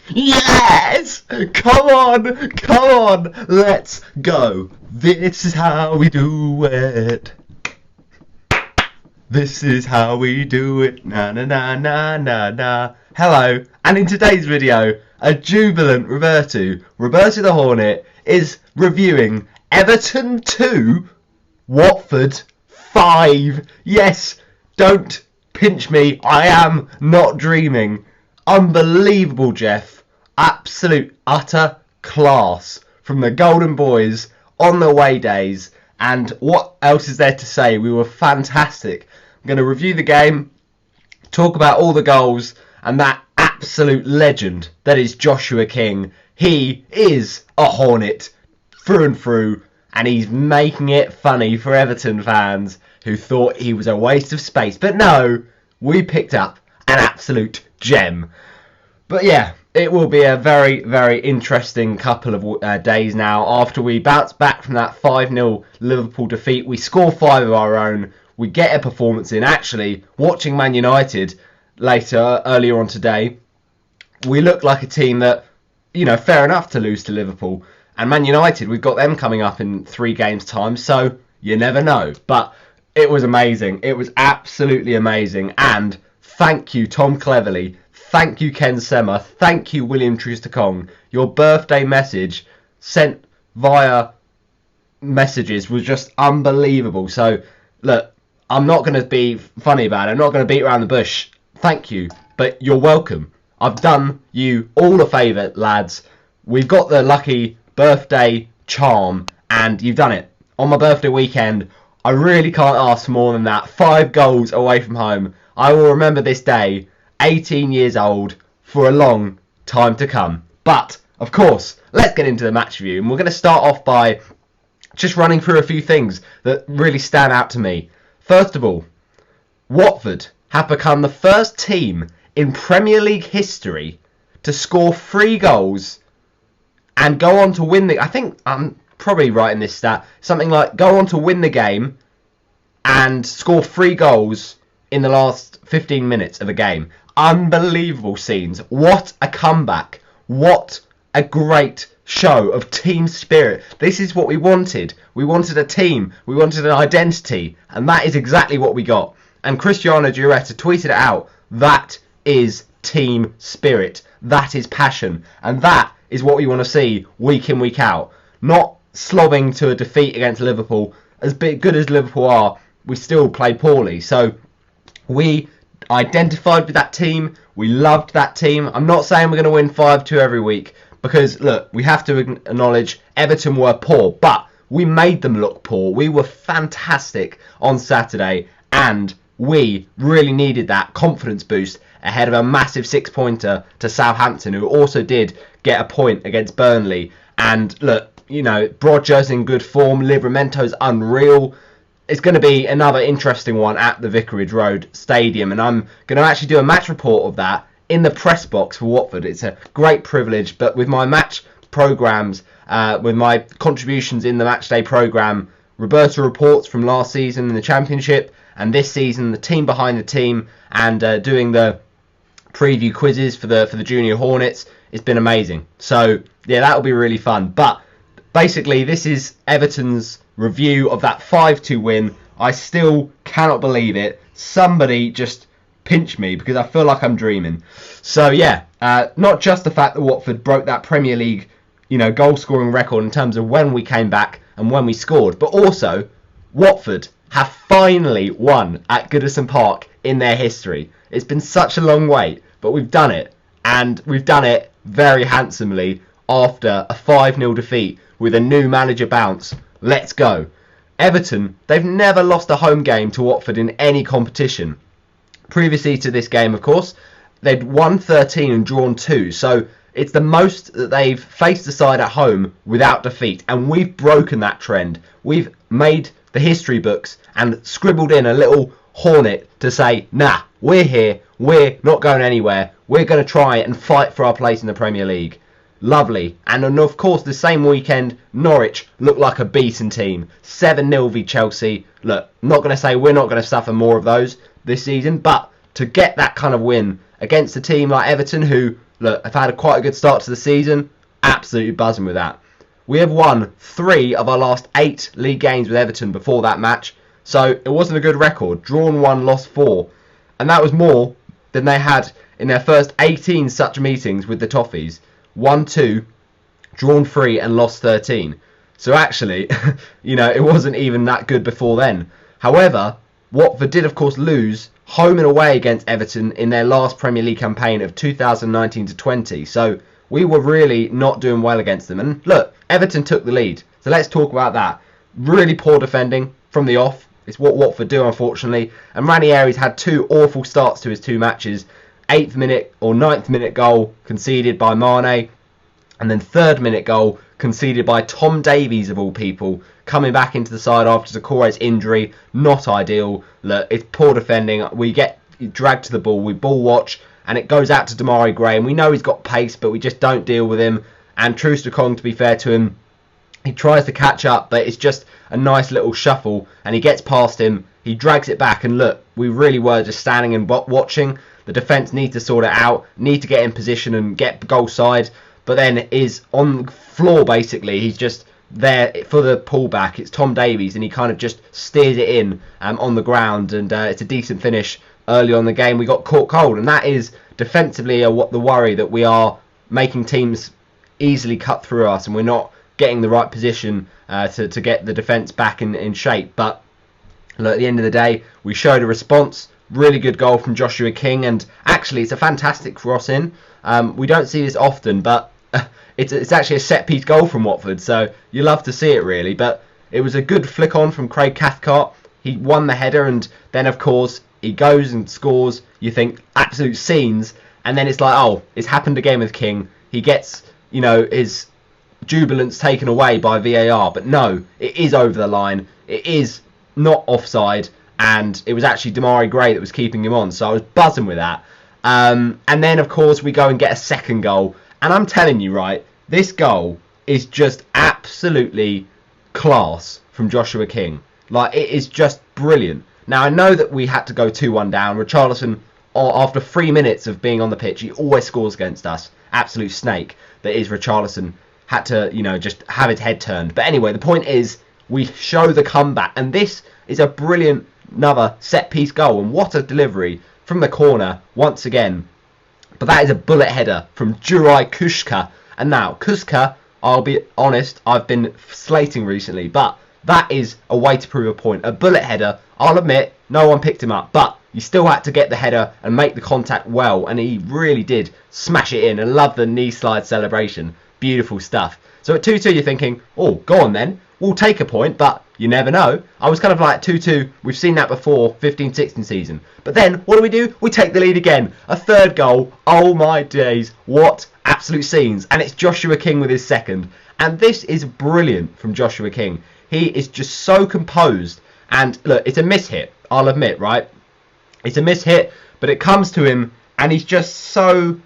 Yes! Come on, let's go. This is how we do it. This is how we do it. Na na na na na na. Hello, and in today's video, a jubilant Roberto the Hornet, is reviewing Everton 2, Watford 5. Yes, don't pinch me, I am not dreaming. Unbelievable, Jeff. Absolute, utter class from the Golden Boys on the away days. And what else is there to say? We were fantastic. I'm going to review the game, talk about all the goals, and that absolute legend that is Joshua King. He is a Hornet through and through, and he's making it funny for Everton fans who thought he was a waste of space. But no, we picked up an absolute gem. But yeah, it will be a very, very interesting couple of days now. After we bounce back from that 5-0 Liverpool defeat, we score 5 of our own. We get a performance in. Actually, watching Man United earlier on today, we look like a team that, fair enough to lose to Liverpool. And Man United, we've got them coming up in 3 games' time, so you never know. But it was amazing. It was absolutely amazing. And thank you, Tom Cleverley. Thank you, Ken Semmer. Thank you, William Troost-Ekong. Your birthday message sent via messages was just unbelievable. So, look, I'm not going to be funny about it. I'm not going to beat around the bush. Thank you, but you're welcome. I've done you all a favour, lads. We've got the lucky birthday charm, and you've done it. On my birthday weekend, I really can't ask for more than that. 5 goals away from home. I will remember this day, 18 years old, for a long time to come. But, of course, let's get into the match review. And we're going to start off by just running through a few things that really stand out to me. First of all, Watford have become the first team in Premier League history to score 3 goals and go on to win the... I think I'm probably right in this stat. Something like go on to win the game and score 3 goals in the last 15 minutes of a game. Unbelievable scenes. What a comeback. What a great show of team spirit. This is what we wanted. We wanted a team. We wanted an identity. And that is exactly what we got. And Cristiano Giuretta tweeted it out. That is team spirit. That is passion. And that is what we want to see week in, week out. Not slobbing to a defeat against Liverpool. As good as Liverpool are, we still played poorly. So we identified with that team. We loved that team. I'm not saying we're going to win 5-2 every week, because look, we have to acknowledge Everton were poor, but we made them look poor. We were fantastic on Saturday, and we really needed that confidence boost ahead of a massive 6-pointer to Southampton, who also did get a point against Burnley. And look, Brodger's in good form. Livramento's unreal. It's going to be another interesting one at the Vicarage Road Stadium, and I'm going to actually do a match report of that in the press box for Watford. It's a great privilege, but with my match programmes, with my contributions in the matchday programme, Roberto reports from last season in the Championship, and this season the team behind the team, and doing the preview quizzes for the Junior Hornets. It's been amazing. So yeah, that'll be really fun. But basically, this is Everton's review of that 5-2 win. I still cannot believe it. Somebody just pinch me, because I feel like I'm dreaming. So yeah, not just the fact that Watford broke that Premier League, goal scoring record in terms of when we came back and when we scored, but also Watford have finally won at Goodison Park in their history. It's been such a long wait, but we've done it, and we've done it very handsomely after a 5-0 defeat with a new manager bounce. Let's go. Everton, they've never lost a home game to Watford in any competition. Previously to this game, of course, they'd won 13 and drawn 2. So it's the most that they've faced the side at home without defeat. And we've broken that trend. We've made the history books and scribbled in a little hornet to say, nah, we're here. We're not going anywhere. We're going to try and fight for our place in the Premier League. Lovely. And of course, the same weekend, Norwich looked like a beaten team. 7-0 v Chelsea. Look, I'm not going to say we're not going to suffer more of those this season, but to get that kind of win against a team like Everton, who look, I've had quite a good start to the season. Absolutely buzzing with that. We have won 3 of our last 8 league games with Everton before that match. So it wasn't a good record. Drawn 1, lost 4. And that was more than they had in their first 18 such meetings with the Toffees. Won 2, drawn 3 and lost 13. So actually, it wasn't even that good before then. However, Watford did of course lose home and away against Everton in their last Premier League campaign of 2019-20. So we were really not doing well against them. And look, Everton took the lead. So let's talk about that. Really poor defending from the off. It's what Watford do, unfortunately. And Ranieri's had 2 awful starts to his 2 matches. 8th minute or 9th minute goal conceded by Mane. And then 3rd minute goal conceded by Tom Davies, of all people, coming back into the side after Zakore's injury. Not ideal. Look, it's poor defending. We get dragged to the ball. We ball watch. And it goes out to Damari Gray. And we know he's got pace, but we just don't deal with him. And Troost-Ekong, to be fair to him, he tries to catch up, but it's just a nice little shuffle. And he gets past him. He drags it back. And look, we really were just standing and watching. The defence need to sort it out. Need to get in position and get goal side. But then is on the floor, basically. He's just there for the pullback. It's Tom Davies, and he kind of just steers it in on the ground. And it's a decent finish early on in the game. We got caught cold, and that is defensively the worry, that we are making teams easily cut through us, and we're not getting the right position to get the defence back in shape. But look, at the end of the day, we showed a response. Really good goal from Joshua King, and actually it's a fantastic cross in. We don't see this often, but it's actually a set-piece goal from Watford, so you love to see it, really. But it was a good flick on from Craig Cathcart. He won the header, and then, of course, he goes and scores. You think, absolute scenes, and then it's like, oh, it's happened again with King. He gets, his jubilance taken away by VAR, but no, it is over the line. It is not offside, and it was actually Damari Gray that was keeping him on, so I was buzzing with that. And then, of course, we go and get a second goal. And I'm telling you, right, this goal is just absolutely class from Joshua King. Like, it is just brilliant. Now, I know that we had to go 2-1 down. Richarlison, after 3 minutes of being on the pitch, he always scores against us. Absolute snake that is Richarlison. Had to, just have his head turned. But anyway, the point is, we show the comeback. And this is a brilliant, another set-piece goal. And what a delivery from the corner, once again. But that is a bullet header from Juraj Kuška. And now, Kuška, I'll be honest, I've been slating recently. But that is a way to prove a point. A bullet header, I'll admit, no one picked him up. But you still had to get the header and make the contact well. And he really did smash it in. And love the knee slide celebration. Beautiful stuff. So at 2-2, you're thinking, oh, go on then. We'll take a point, but you never know. I was kind of like 2-2. We've seen that before, 15-16 season. But then, what do? We take the lead again. A third goal. Oh my days. What absolute scenes. And it's Joshua King with his second. And this is brilliant from Joshua King. He is just so composed. And look, it's a miss-hit, I'll admit, right? It's a miss-hit, but it comes to him, and he's just so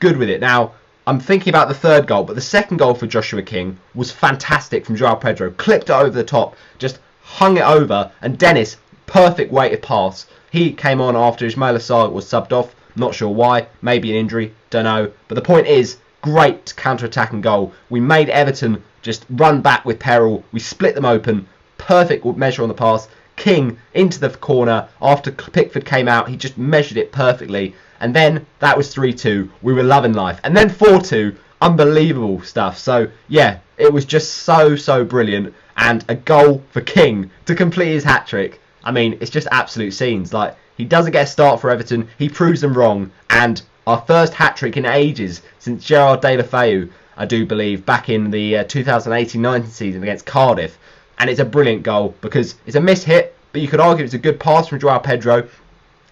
good with it. Now, I'm thinking about the third goal, but the second goal for Joshua King was fantastic from João Pedro. Clipped it over the top, just hung it over, and Dennis, perfect weighted pass. He came on after Ismail Assar was subbed off. Not sure why. Maybe an injury. Don't know. But the point is, great counter-attacking goal. We made Everton just run back with peril. We split them open. Perfect measure on the pass. King into the corner. After Pickford came out, he just measured it perfectly. And then that was 3-2. We were loving life. And then 4-2. Unbelievable stuff. So, yeah, it was just so brilliant. And a goal for King to complete his hat-trick. I mean, it's just absolute scenes. Like, he doesn't get a start for Everton. He proves them wrong. And our first hat-trick in ages since Gerard Deulofeu, I do believe, back in the 2018-19 season against Cardiff. And it's a brilliant goal because it's a miss-hit, but you could argue it's a good pass from João Pedro.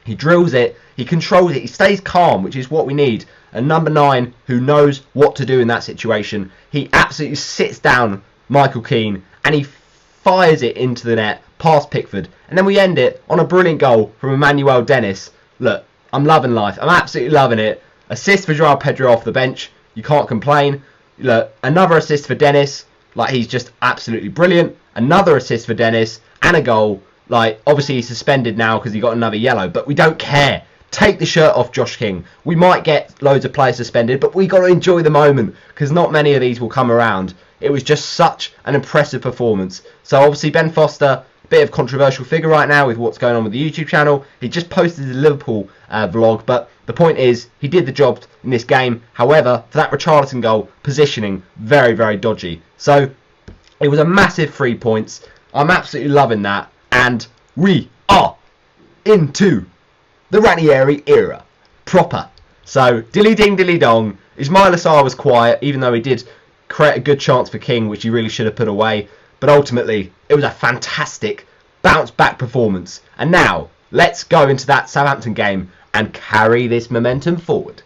He drills it, he controls it, he stays calm, which is what we need. A number 9 who knows what to do in that situation. He absolutely sits down Michael Keane and he fires it into the net past Pickford. And then we end it on a brilliant goal from Emmanuel Dennis. Look, I'm loving life. I'm absolutely loving it. Assist for João Pedro off the bench. You can't complain. Look, another assist for Dennis. Like, he's just absolutely brilliant. Another assist for Dennis and a goal. Like, obviously he's suspended now because he got another yellow, but we don't care. take the shirt off Josh King. We might get loads of players suspended, but we got to enjoy the moment because not many of these will come around. It was just such an impressive performance. So obviously Ben Foster, a bit of controversial figure right now with what's going on with the YouTube channel. He just posted his Liverpool vlog, but the point is he did the job in this game. However, for that Richarlison goal, positioning very, very dodgy. So it was a massive 3 points. I'm absolutely loving that, and we are into the Ranieri era proper. So dilly ding dilly dong. Ismail Assar was quiet, even though he did create a good chance for King, which he really should have put away. But ultimately, it was a fantastic bounce back performance. And now let's go into that Southampton game and carry this momentum forward.